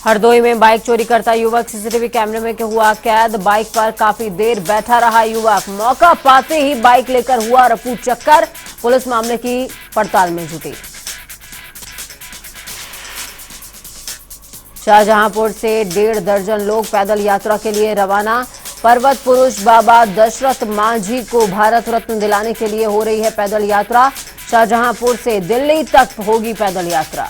हरदोई में बाइक चोरी करता युवक सीसीटीवी कैमरे में हुआ कैद। बाइक पर काफी देर बैठा रहा युवक। मौका पाते ही बाइक लेकर हुआ रफू चक्कर। पुलिस मामले की पड़ताल में जुटी। शाहजहांपुर से 1.5 दर्जन लोग पैदल यात्रा के लिए रवाना। पर्वत पुरुष बाबा दशरथ मांझी को भारत रत्न दिलाने के लिए हो रही है पैदल यात्रा। शाहजहांपुर से दिल्ली तक होगी पैदल यात्रा।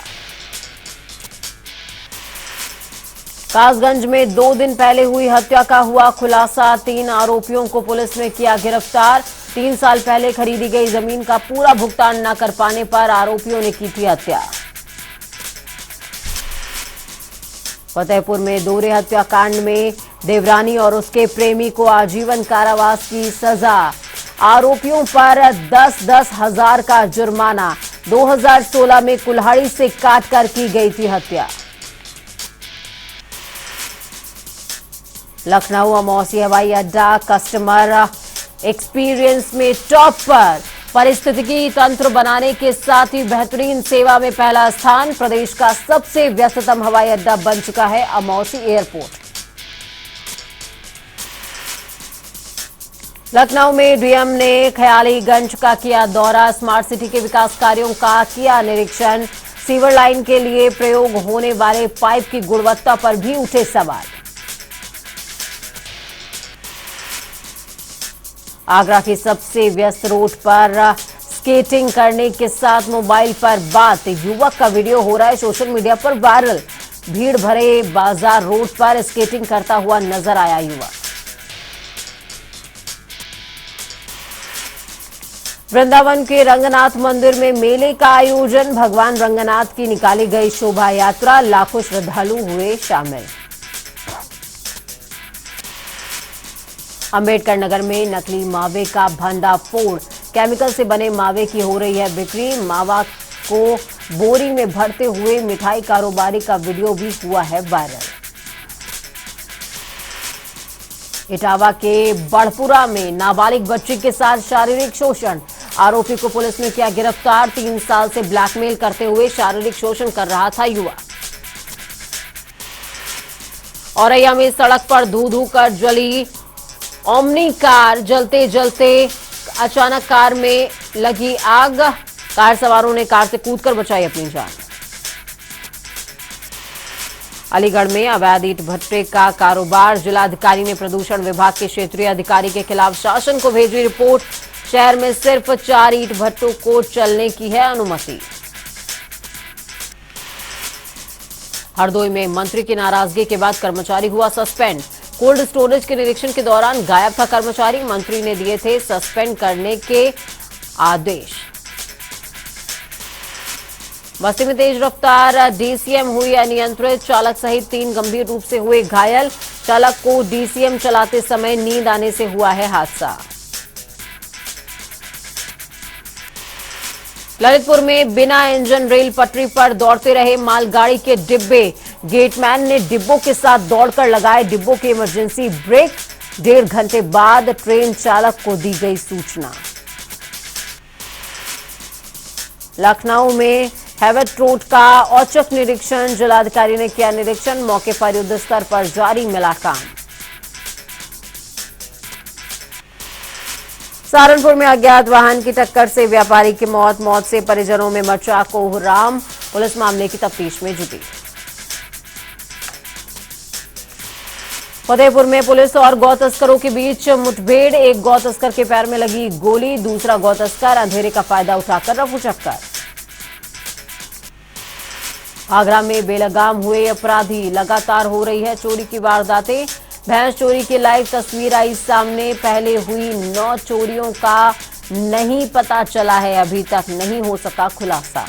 कासगंज में 2 दिन पहले हुई हत्या का हुआ खुलासा। 3 आरोपियों को पुलिस ने किया गिरफ्तार। 3 साल पहले खरीदी गई जमीन का पूरा भुगतान न कर पाने पर आरोपियों ने की थी हत्या। फतेहपुर में दोहरे हत्याकांड में देवरानी और उसके प्रेमी को आजीवन कारावास की सजा। आरोपियों पर 10-10 हजार का जुर्माना। 2016 में कुल्हाड़ी से काटकर की गई थी हत्या। लखनऊ अमौसी हवाई अड्डा कस्टमर एक्सपीरियंस में टॉप पर। पारिस्थितिकी तंत्र बनाने के साथ ही बेहतरीन सेवा में पहला स्थान। प्रदेश का सबसे व्यस्ततम हवाई अड्डा बन चुका है अमौसी एयरपोर्ट। लखनऊ में डीएम ने ख्यालीगंज का किया दौरा। स्मार्ट सिटी के विकास कार्यों का किया निरीक्षण। सीवर लाइन के लिए प्रयोग होने वाले पाइप की गुणवत्ता पर भी उठे सवाल। आगरा की सबसे व्यस्त रोड पर स्केटिंग करने के साथ मोबाइल पर बात। युवक का वीडियो हो रहा है सोशल मीडिया पर वायरल। भीड़ भरे बाजार रोड पर स्केटिंग करता हुआ नजर आया युवक। वृंदावन के रंगनाथ मंदिर में मेले का आयोजन। भगवान रंगनाथ की निकाली गई शोभा यात्रा। लाखों श्रद्धालु हुए शामिल। अंबेडकर नगर में नकली मावे का भंडाफोड़। केमिकल से बने मावे की हो रही है बिक्री। मावा को बोरी में भरते हुए मिठाई कारोबारी का वीडियो भी हुआ है वायरल। इटावा के बड़पुरा में नाबालिग बच्ची के साथ शारीरिक शोषण। आरोपी को पुलिस ने किया गिरफ्तार। 3 साल से ब्लैकमेल करते हुए शारीरिक शोषण कर रहा था युवक। औरैया में सड़क पर धू धू कर जली ओमनी कार। जलते जलते अचानक कार में लगी आग। कार सवारों ने कार से कूदकर बचाई अपनी जान। अलीगढ़ में अवैध ईंट भट्टे का कारोबार। जिलाधिकारी ने प्रदूषण विभाग के क्षेत्रीय अधिकारी के खिलाफ शासन को भेजी रिपोर्ट। शहर में सिर्फ 4 ईंट भट्टों को चलने की है अनुमति। हरदोई में मंत्री की नाराजगी के बाद कर्मचारी हुआ सस्पेंड। कोल्ड स्टोरेज के निरीक्षण के दौरान गायब था कर्मचारी। मंत्री ने दिए थे सस्पेंड करने के आदेश। बस्ती में तेज रफ्तार डीसीएम हुई अनियंत्रित। चालक सहित 3 गंभीर रूप से हुए घायल। चालक को डीसीएम चलाते समय नींद आने से हुआ है हादसा। ललितपुर में बिना इंजन रेल पटरी पर दौड़ते रहे मालगाड़ी के डिब्बे। गेटमैन ने डिब्बों के साथ दौड़कर लगाए डिब्बों के इमरजेंसी ब्रेक। 1.5 घंटे बाद ट्रेन चालक को दी गई सूचना। लखनऊ में हैवट रोड का औचक निरीक्षण। जिलाधिकारी ने किया निरीक्षण। मौके पर युद्ध स्तर पर जारी मिला काम। सहारनपुर में अज्ञात वाहन की टक्कर से व्यापारी की मौत। मौत से परिजनों में मचा कोहराम। पुलिस मामले की तफ्तीश में जुटी। फतेहपुर में पुलिस और गौ तस्करों के बीच मुठभेड़। एक गौ तस्कर के पैर में लगी गोली। दूसरा गौ तस्कर अंधेरे का फायदा उठाकर रफू चक्कर। आगरा में बेलगाम हुए अपराधी। लगातार हो रही है चोरी की वारदातें। भैंस चोरी की लाइव तस्वीर आई सामने। पहले हुई 9 चोरियों का नहीं पता चला है। अभी तक नहीं हो सका खुलासा।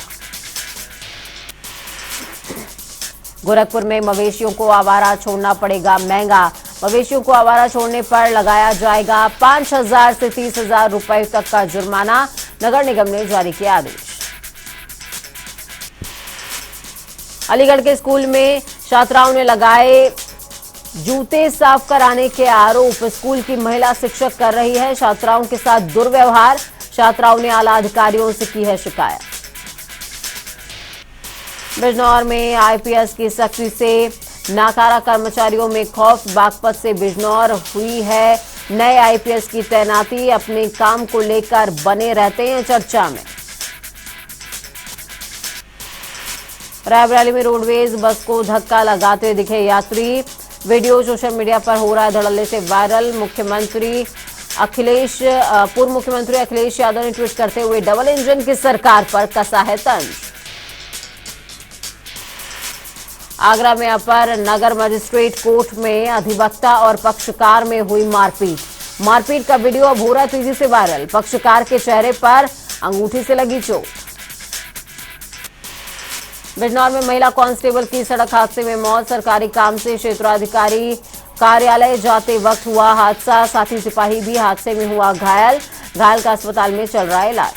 गोरखपुर में मवेशियों को आवारा छोड़ना पड़ेगा महंगा। मवेशियों को आवारा छोड़ने पर लगाया जाएगा 5,000 से 30,000 रुपए तक का जुर्माना। नगर निगम ने जारी किया आदेश। अलीगढ़ के स्कूल में छात्राओं ने लगाए जूते साफ कराने के आरोप। स्कूल की महिला शिक्षक कर रही है छात्राओं के साथ दुर्व्यवहार। छात्राओं ने आला अधिकारियों से की है शिकायत। बिजनौर में आईपीएस की सख्ती से नाकारा कर्मचारियों में खौफ। बागपत से बिजनौर हुई है नए आईपीएस की तैनाती। अपने काम को लेकर बने रहते हैं चर्चा में। रायबरेली में रोडवेज बस को धक्का लगाते दिखे यात्री। वीडियो सोशल मीडिया पर हो रहा है धड़ल्ले से वायरल। पूर्व मुख्यमंत्री अखिलेश यादव ने ट्वीट करते हुए डबल इंजन की सरकार पर कसा है तंज। आगरा में अपर नगर मजिस्ट्रेट कोर्ट में अधिवक्ता और पक्षकार में हुई मारपीट का वीडियो अब हो रहा तेजी से वायरल। पक्षकार के चेहरे पर अंगूठी से लगी चोट। बिजनौर में महिला कांस्टेबल की सड़क हादसे में मौत। सरकारी काम से क्षेत्राधिकारी कार्यालय जाते वक्त हुआ हादसा। साथी सिपाही भी हादसे में हुआ घायल का अस्पताल में चल रहा है इलाज।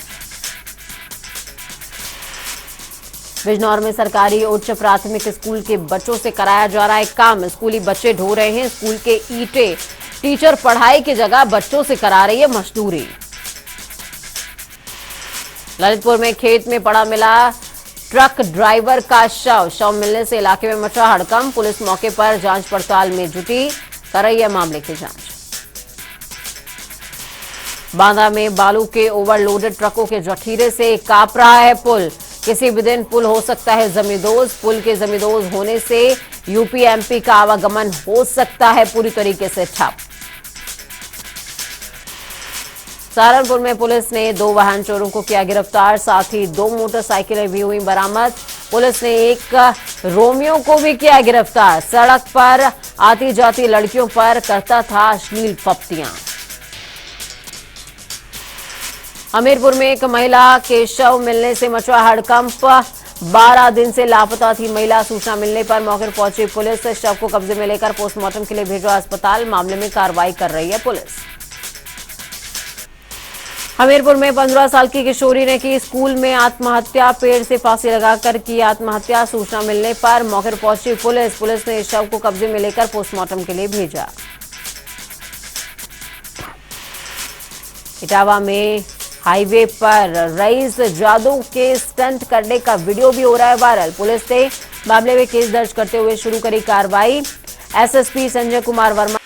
बिजनौर में सरकारी उच्च प्राथमिक स्कूल के बच्चों से कराया जा रहा है काम। स्कूली बच्चे ढो रहे हैं स्कूल के ईंटें। टीचर पढ़ाई की जगह बच्चों से करा रही है मजदूरी। ललितपुर में खेत में पड़ा मिला ट्रक ड्राइवर का शव मिलने से इलाके में मचा हड़कंप। पुलिस मौके पर जांच पड़ताल में जुटी, कर रही है मामले की जांच। बांदा में बालू के ओवरलोडेड ट्रकों के जठीरे से कांप रहा है पुल। किसी भी दिन पुल हो सकता है जमींदोज। पुल के जमींदोज होने से यूपी एमपी का आवागमन हो सकता है पूरी तरीके से ठप। सहारनपुर में पुलिस ने 2 वाहन चोरों को किया गिरफ्तार। साथ ही 2 मोटरसाइकिलें भी हुई बरामद। पुलिस ने एक रोमियो को भी किया गिरफ्तार। सड़क पर आती जाती लड़कियों पर करता था अश्लील फप्तियां। हमीरपुर में एक महिला के शव मिलने से मचा हड़कंप। 12 दिन से लापता थी महिला। सूचना मिलने पर मौके पर पहुंची पुलिस शव को कब्जे में लेकर पोस्टमार्टम के लिए भेजा अस्पताल। मामले में कार्रवाई कर रही है पुलिस। हमीरपुर में 15 साल की किशोरी ने की स्कूल में आत्महत्या। पेड़ से फांसी लगाकर की आत्महत्या। सूचना मिलने पर मौके पर पहुंची पुलिस ने शव को कब्जे में लेकर पोस्टमार्टम के लिए भेजा। इटावा में हाईवे पर रईस जादू के स्टंट करने का वीडियो भी हो रहा है वायरल। पुलिस ने मामले में केस दर्ज करते हुए शुरू करी कार्रवाई। एसएसपी संजय कुमार वर्मा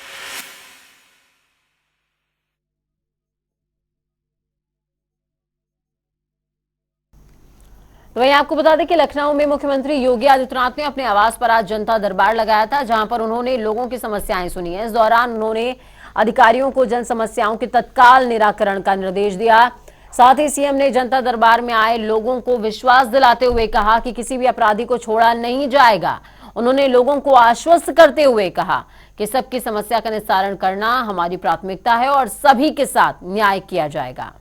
तो वहीं आपको बता दें कि लखनऊ में मुख्यमंत्री योगी आदित्यनाथ ने अपने आवास पर आज जनता दरबार लगाया था, जहां पर उन्होंने लोगों की समस्याएं सुनी है। इस दौरान उन्होंने अधिकारियों को जन समस्याओं के तत्काल निराकरण का निर्देश दिया। साथ ही सीएम ने जनता दरबार में आए लोगों को विश्वास दिलाते हुए कहा कि किसी भी अपराधी को छोड़ा नहीं जाएगा। उन्होंने लोगों को आश्वस्त करते हुए कहा कि सबकी समस्या का निस्तारण करना हमारी प्राथमिकता है और सभी के साथ न्याय किया जाएगा।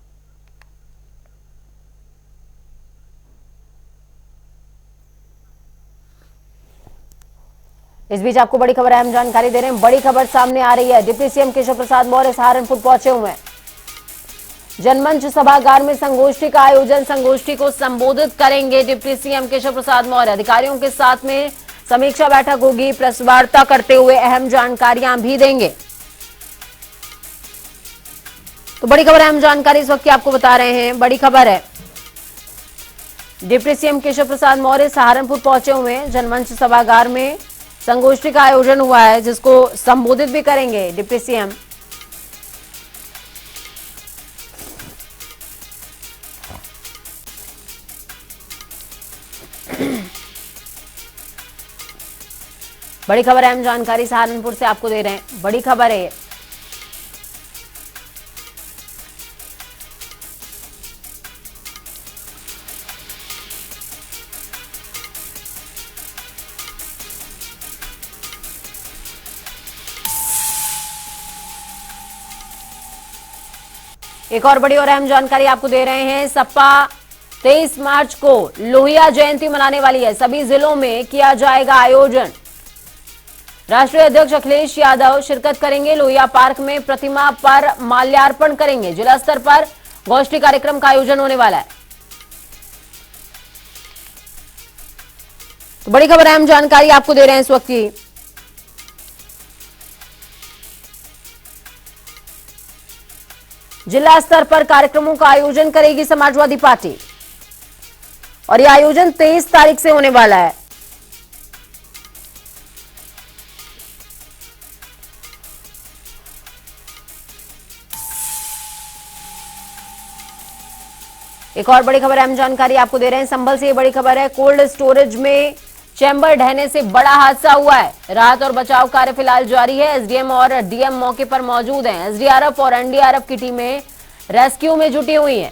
इस बीच आपको बड़ी खबर अहम जानकारी दे रहे हैं। बड़ी खबर सामने आ रही है। डिप्टी सीएम केशव प्रसाद मौर्य सहारनपुर पहुंचे हुए हैं। जनमंच सभागार में संगोष्ठी का आयोजन। संगोष्ठी को संबोधित करेंगे डिप्टी सीएम केशव प्रसाद मौर्य। अधिकारियों के साथ में समीक्षा बैठक होगी। प्रेस वार्ता करते हुए अहम जानकारियां भी देंगे। तो बड़ी खबर अहम जानकारी इस वक्त की आपको बता रहे हैं। बड़ी खबर है, डिप्टी सीएम केशव प्रसाद मौर्य सहारनपुर पहुंचे हुए हैं। जनमंच सभागार में संगोष्ठी का आयोजन हुआ है, जिसको संबोधित भी करेंगे डिप्टी सीएम। बड़ी खबर अहम जानकारी सहारनपुर से आपको दे रहे हैं। बड़ी खबर है। एक और बड़ी और अहम जानकारी आपको दे रहे हैं। सपा 23 मार्च को लोहिया जयंती मनाने वाली है। सभी जिलों में किया जाएगा आयोजन। राष्ट्रीय अध्यक्ष अखिलेश यादव शिरकत करेंगे। लोहिया पार्क में प्रतिमा पर माल्यार्पण करेंगे। जिला स्तर पर गोष्ठी कार्यक्रम का आयोजन होने वाला है। तो बड़ी खबर अहम जानकारी आपको दे रहे हैं इस वक्त की। जिला स्तर पर कार्यक्रमों का आयोजन करेगी समाजवादी पार्टी और यह आयोजन 23 तारीख से होने वाला है। एक और बड़ी खबर अहम जानकारी आपको दे रहे हैं संभल से। ये बड़ी खबर है, कोल्ड स्टोरेज में चैम्बर ढहने से बड़ा हादसा हुआ है। राहत और बचाव कार्य फिलहाल जारी है। एसडीएम और डीएम मौके पर मौजूद हैं। एसडीआरएफ और एनडीआरएफ की टीमें रेस्क्यू में जुटी हुई हैं।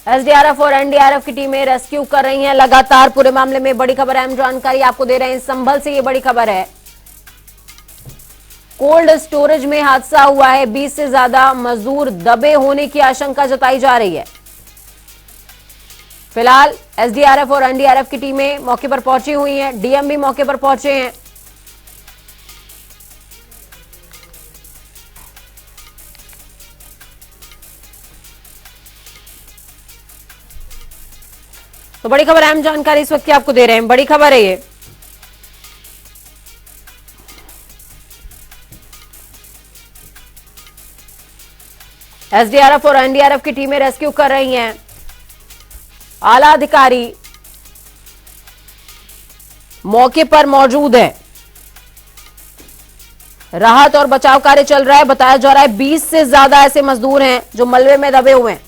एसडीआरएफ और एनडीआरएफ की टीमें रेस्क्यू कर रही हैं लगातार। पूरे मामले में बड़ी खबर अहम जानकारी आपको दे रहे हैं संभल से। ये बड़ी खबर है, कोल्ड स्टोरेज में हादसा हुआ है। 20 से ज्यादा मजदूर दबे होने की आशंका जताई जा रही है। फिलहाल एसडीआरएफ और एनडीआरएफ की टीमें मौके पर पहुंची हुई हैं। डीएम भी मौके पर पहुंचे हैं। तो बड़ी खबर अहम जानकारी इस वक्त की आपको दे रहे हैं। बड़ी खबर है ये, एसडीआरएफ और एनडीआरएफ की टीमें रेस्क्यू कर रही हैं। आला अधिकारी मौके पर मौजूद है। राहत और बचाव कार्य चल रहा है। बताया जा रहा है 20 से ज्यादा ऐसे मजदूर हैं जो मलबे में दबे हुए हैं।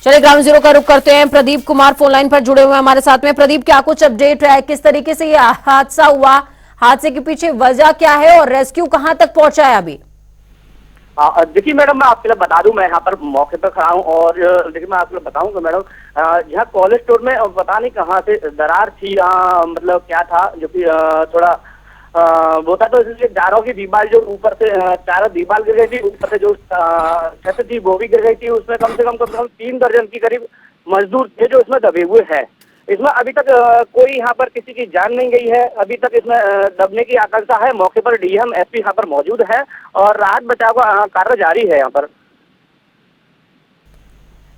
चलिए ग्राउंड जीरो का रुख करते हैं। प्रदीप कुमार फोन लाइन पर जुड़े हुए हैं हमारे साथ में। प्रदीप, क्या कुछ अपडेट है, किस तरीके से ये हादसा हुआ, हादसे के पीछे वजह क्या है और रेस्क्यू कहां तक पहुंचा है अभी? देखिए मैडम, मैं आपके लिए बता दूं, मैं यहाँ पर मौके पर खड़ा हूँ और देखिए मैं आपके लिए बताऊंगा मैडम, यहाँ कोल्ड स्टोर में पता नहीं कहाँ से दरार थी, मतलब क्या था जो कि थोड़ा वो था, तो इसलिए चारों की दीवार जो ऊपर से चारों दीवार गिर गई थी, ऊपर से जो छत थी वो भी गिर गई थी। उसमें कम से कम 3 दर्जन की करीब मजदूर थे जो इसमें दबे हुए हैं। इसमें अभी तक कोई यहाँ पर किसी की जान नहीं गई है। अभी तक इसमें दबने की आशंका है। मौके पर डीएम एसपी यहाँ पर मौजूद है और राहत बचाव का कार्य जारी है यहाँ पर।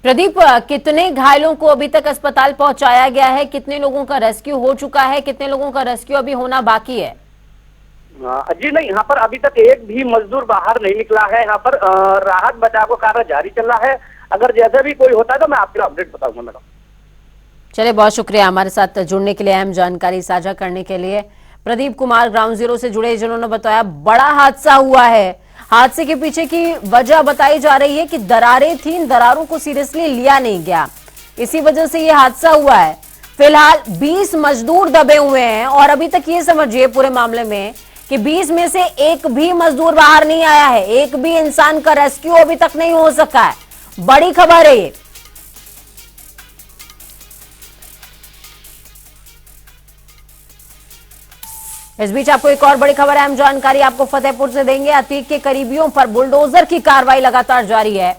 प्रदीप, कितने घायलों को अभी तक अस्पताल पहुंचाया गया है? कितने लोगों का रेस्क्यू हो चुका है? कितने लोगों का रेस्क्यू अभी होना बाकी है? जी नहीं, यहाँ पर अभी तक एक भी मजदूर बाहर नहीं निकला है। यहाँ पर राहत बचाव का कार्य जारी चल रहा है। अगर जैसे भी कोई होता है तो मैं आपको अपडेट बताऊंगा मैडम। चलिए, बहुत शुक्रिया हमारे साथ जुड़ने के लिए, अहम जानकारी साझा करने के लिए। प्रदीप कुमार ग्राउंड जीरो से जुड़े, जिन्होंने बताया बड़ा हादसा हुआ है। हादसे के पीछे की वजह बताई जा रही है कि दरारें थी, इन दरारों को सीरियसली लिया नहीं गया, इसी वजह से ये हादसा हुआ है। फिलहाल 20 मजदूर दबे हुए हैं और अभी तक ये समझिए पूरे मामले में कि 20 में से एक भी मजदूर बाहर नहीं आया है। एक भी इंसान का रेस्क्यू अभी तक नहीं हो सका है। बड़ी खबर है ये। इस बीच आपको एक और बड़ी खबर है, अहम जानकारी आपको फतेहपुर से देंगे। अतीक के करीबियों पर बुलडोजर की कार्रवाई लगातार जारी है।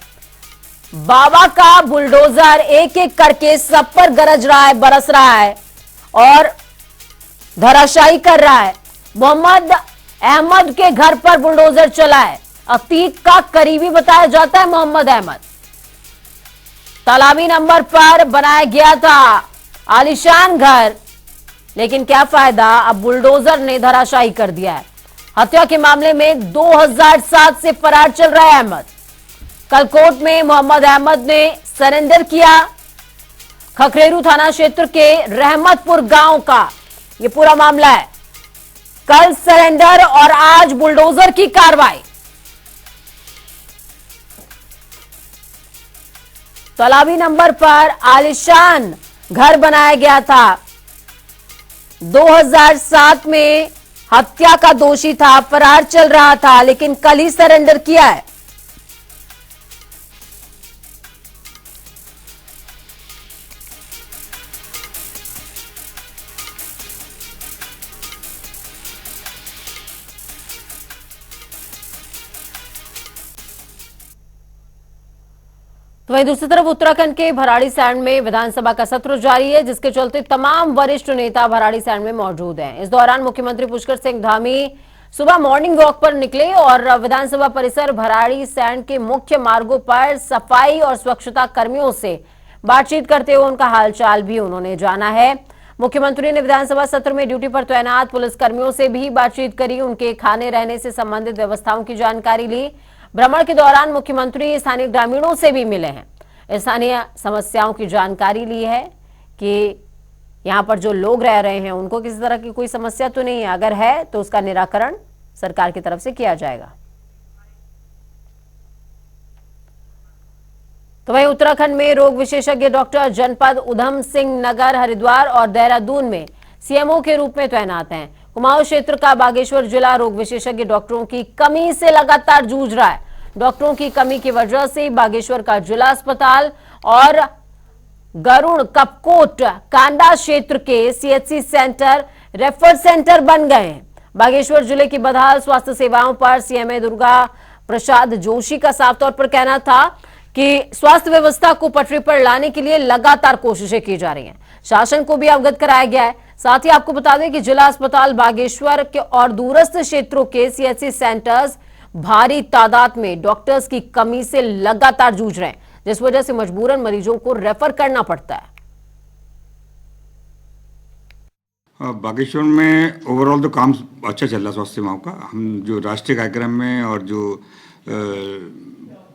बाबा का बुलडोजर एक एक करके सब पर गरज रहा है, बरस रहा है और धराशायी कर रहा है। मोहम्मद अहमद के घर पर बुलडोजर चला है। अतीक का करीबी बताया जाता है मोहम्मद अहमद। तालाबी नंबर पर बनाया गया था आलीशान घर, लेकिन क्या फायदा, अब बुलडोजर ने धराशायी कर दिया है। हत्या के मामले में 2007 से फरार चल रहा है अहमद। कल कोर्ट में मोहम्मद अहमद ने सरेंडर किया। खखरेरू थाना क्षेत्र के रहमतपुर गांव का ये पूरा मामला है। कल सरेंडर और आज बुलडोजर की कार्रवाई। तालाबी नंबर पर आलीशान घर बनाया गया था। 2007 में हत्या का दोषी था, फरार चल रहा था, लेकिन कल ही सरेंडर किया है। तो वहीं दूसरी तरफ उत्तराखंड के भराड़ीसैंण में विधानसभा का सत्र जारी है, जिसके चलते तमाम वरिष्ठ नेता भराड़ीसैंण में मौजूद हैं। इस दौरान मुख्यमंत्री पुष्कर सिंह धामी सुबह मॉर्निंग वॉक पर निकले और विधानसभा परिसर भराड़ीसैंण के मुख्य मार्गों पर सफाई और स्वच्छता कर्मियों से बातचीत करते हुए उनका हालचाल भी उन्होंने जाना है। मुख्यमंत्री ने विधानसभा सत्र में ड्यूटी पर तैनात पुलिसकर्मियों से भी बातचीत करी, उनके खाने रहने से संबंधित व्यवस्थाओं की जानकारी ली। भ्रमण के दौरान मुख्यमंत्री स्थानीय ग्रामीणों से भी मिले हैं, स्थानीय समस्याओं की जानकारी ली है कि यहाँ पर जो लोग रह रहे हैं उनको किसी तरह की कोई समस्या तो नहीं है, अगर है तो उसका निराकरण सरकार की तरफ से किया जाएगा। तो वहीं उत्तराखंड में रोग विशेषज्ञ डॉक्टर जनपद उधम सिंह नगर, हरिद्वार और देहरादून में सीएमओ के रूप में तैनात हैं। कुमाऊं क्षेत्र का बागेश्वर जिला रोग विशेषज्ञ डॉक्टरों की कमी से लगातार जूझ रहा है। डॉक्टरों की कमी की वजह से बागेश्वर का जिला अस्पताल और गरुड़ कपकोट कांडा क्षेत्र के सीएचसी सेंटर रेफर सेंटर बन गए हैं। बागेश्वर जिले की बदहाल स्वास्थ्य सेवाओं पर सीएमए दुर्गा प्रसाद जोशी का साफ तौर पर कहना था कि स्वास्थ्य व्यवस्था को पटरी पर लाने के लिए लगातार कोशिशें की जा रही हैं। शासन को भी अवगत कराया गया है। साथ ही आपको बता दें कि जिला अस्पताल बागेश्वर के और दूरस्थ क्षेत्रों के सीएचसी सेंटर्स भारी तादाद में डॉक्टर्स की कमी से लगातार जूझ रहे हैं, जिस वजह से मजबूरन मरीजों को रेफर करना पड़ता है। बागेश्वर में ओवरऑल तो काम अच्छा चल रहा है स्वास्थ्य सेवाओं का। हम जो राष्ट्रीय कार्यक्रम में और जो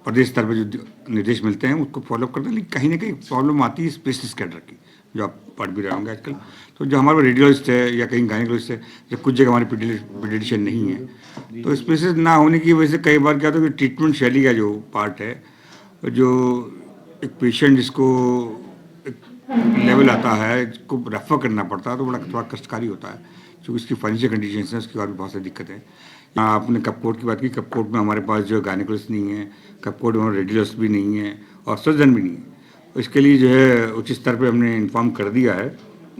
प्रदेश स्तर पर जो निर्देश मिलते हैं उसको फॉलो करते हैं, लेकिन कहीं ना कहीं प्रॉब्लम आती है स्पेशलिस्ट कैडर की, जो आप पढ़ भी रहे होंगे आजकल। तो जो हमारे रेडियोलॉजिस्ट है या कहीं गायनेकोलॉजिस्ट है, जब कुछ जगह हमारे पीडियाट्रिशियन नहीं है, तो स्पेशलिस्ट ना होने की वजह से कई बार क्या होता है कि ट्रीटमेंट शैली का जो पार्ट है, जो एक पेशेंट जिसको लेवल आता है, जिसको रेफर करना पड़ता है, तो बड़ा थोड़ा कष्टकारी होता है, क्योंकि इसकी फाइनेंशियल कंडीशन है, उसके बाद भी बहुत सारी दिक्कत है। आपने कपकोट की बात की, कपकोट में हमारे पास जो गायनेकोलॉजिस्ट नहीं है, कपकोट में रेडियोलॉजिस्ट भी नहीं है और सर्जन भी नहीं है। तो इसके लिए जो है उचित स्तर पे हमने इन्फॉर्म कर दिया है,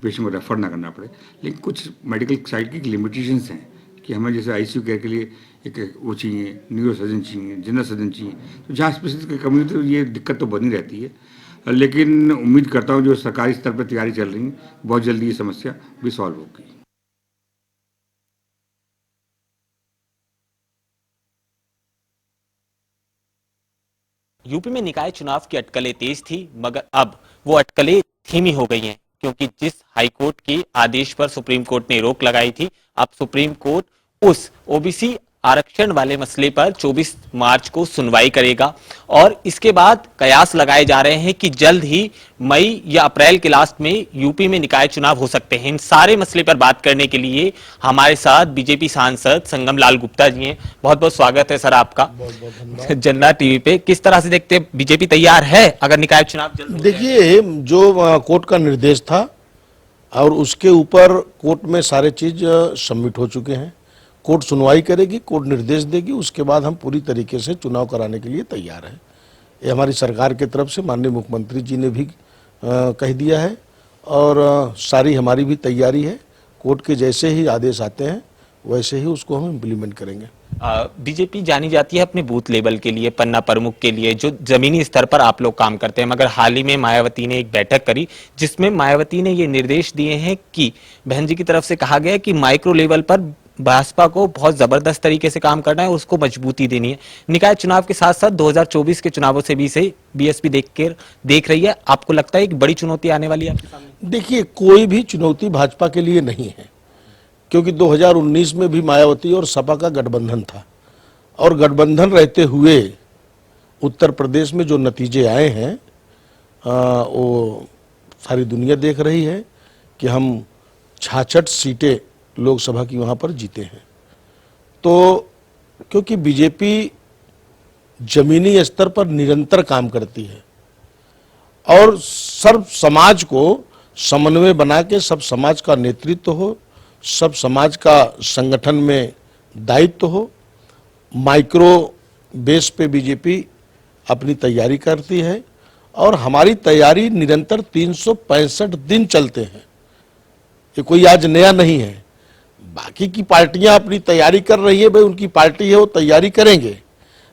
पेशेंट को रेफर ना करना पड़े। लेकिन कुछ मेडिकल साइड की लिमिटेशंस हैं कि हमें जैसे आईसीयू केयर के लिए एक वो चाहिए, न्यूरो सर्जन चाहिए, जनरल सर्जन चाहिए। तो जहाँ स्पेशलिस्ट की कमी तो ये दिक्कत तो बनी रहती है, लेकिन उम्मीद करता हूँ जो सरकारी स्तर पर तैयारी चल रही है, बहुत जल्दी ये समस्या भी सॉल्व होगी। यूपी में निकाय चुनाव की अटकलें तेज थी, मगर अब वो अटकलें धीमी हो गई हैं, क्योंकि जिस हाईकोर्ट के आदेश पर सुप्रीम कोर्ट ने रोक लगाई थी, अब सुप्रीम कोर्ट उस ओबीसी आरक्षण वाले मसले पर 24 मार्च को सुनवाई करेगा और इसके बाद कयास लगाए जा रहे हैं कि जल्द ही मई या अप्रैल के लास्ट में यूपी में निकाय चुनाव हो सकते हैं। इन सारे मसले पर बात करने के लिए हमारे साथ बीजेपी सांसद संगम लाल गुप्ता जी हैं। बहुत बहुत स्वागत है सर आपका जनता टीवी पे। किस तरह से देखते हैं, बीजेपी तैयार है अगर निकाय चुनाव जल्द? देखिए, जो कोर्ट का निर्देश था और उसके ऊपर कोर्ट में सारे चीज सबमिट हो चुके हैं। कोर्ट सुनवाई करेगी, कोर्ट निर्देश देगी, उसके बाद हम पूरी तरीके से चुनाव कराने के लिए तैयार हैं। ये हमारी सरकार की तरफ से माननीय मुख्यमंत्री जी ने भी कह दिया है और सारी हमारी भी तैयारी है। कोर्ट के जैसे ही आदेश आते हैं वैसे ही उसको हम इम्प्लीमेंट करेंगे। बीजेपी जानी जाती है अपने बूथ लेवल के लिए, पन्ना प्रमुख के लिए, जो जमीनी स्तर पर आप लोग काम करते हैं, मगर हाल ही में मायावती ने एक बैठक करी जिसमें मायावती ने ये निर्देश दिए हैं कि बहन जी की तरफ से कहा गया कि माइक्रो लेवल पर भाजपा को बहुत जबरदस्त तरीके से काम करना है, उसको मजबूती देनी है। निकाय चुनाव के साथ साथ 2024 के चुनावों से भी से बीएसपी देख रही है। आपको लगता है एक बड़ी चुनौती आने वाली है आपके सामने? देखिए, कोई भी चुनौती भाजपा के लिए नहीं है, क्योंकि 2019 में भी मायावती और सपा का गठबंधन था और गठबंधन रहते हुए उत्तर प्रदेश में जो नतीजे आए हैं वो सारी दुनिया देख रही है कि हम 66 सीटें लोकसभा की वहां पर जीते हैं। तो क्योंकि बीजेपी जमीनी स्तर पर निरंतर काम करती है और सर्व समाज को समन्वय बना के सब समाज का नेतृत्व हो, सब समाज का संगठन में दायित्व हो, माइक्रो बेस पे बीजेपी अपनी तैयारी करती है और हमारी तैयारी निरंतर 365 दिन चलते हैं। ये कोई आज नया नहीं है। बाकी की पार्टियां अपनी तैयारी कर रही है, भाई उनकी पार्टी है वो तैयारी करेंगे,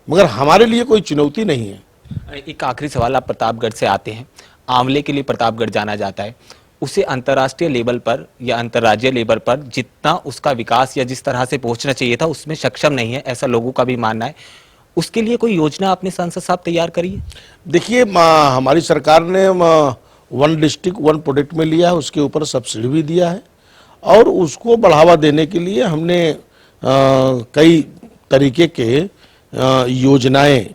मगर हमारे लिए कोई चुनौती नहीं है। एक आखिरी सवाल, आप प्रतापगढ़ से आते हैं, आंवले के लिए प्रतापगढ़ जाना जाता है, उसे अंतर्राष्ट्रीय लेवल पर या अंतर्राज्यीय लेवल पर जितना उसका विकास या जिस तरह से पहुंचना चाहिए था उसमें सक्षम नहीं है, ऐसा लोगों का भी मानना है। उसके लिए कोई योजना अपने सांसद साहब तैयार करी है? देखिए, हमारी सरकार ने 1 डिस्ट्रिक्ट 1 प्रोडक्ट में लिया है, उसके ऊपर सब्सिडी भी दिया है और उसको बढ़ावा देने के लिए हमने कई तरीके के योजनाएं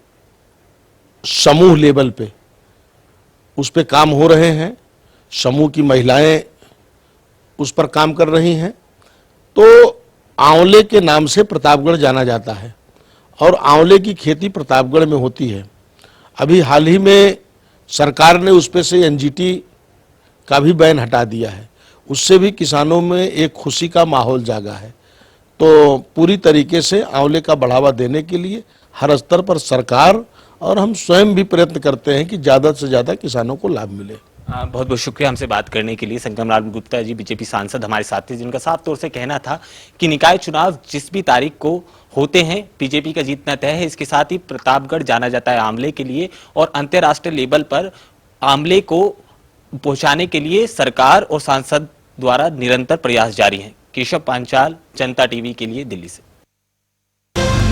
समूह लेवल पे उस पे काम हो रहे हैं। समूह की महिलाएं उस पर काम कर रही हैं। तो आंवले के नाम से प्रतापगढ़ जाना जाता है और आंवले की खेती प्रतापगढ़ में होती है। अभी हाल ही में सरकार ने उस पे से एनजीटी का भी बैन हटा दिया है, उससे भी किसानों में एक खुशी का माहौल जागा है। तो पूरी तरीके से आंवले का बढ़ावा देने के लिए हर स्तर पर सरकार और हम स्वयं भी प्रयत्न करते हैं कि ज़्यादा से ज़्यादा किसानों को लाभ मिले। बहुत बहुत शुक्रिया हमसे बात करने के लिए। संगम लाल गुप्ता जी बीजेपी सांसद हमारे साथ थे, जिनका साफ तौर से कहना था कि निकाय चुनाव जिस भी तारीख को होते हैं बीजेपी का जीतना तय है। इसके साथ ही प्रतापगढ़ जाना जाता है आंवले के लिए, और अंतर्राष्ट्रीय लेवल पर आंवले को पहुंचाने के लिए सरकार और सांसद द्वारा निरंतर प्रयास जारी हैं। केशव पांचाल, जनता टीवी के लिए, दिल्ली से।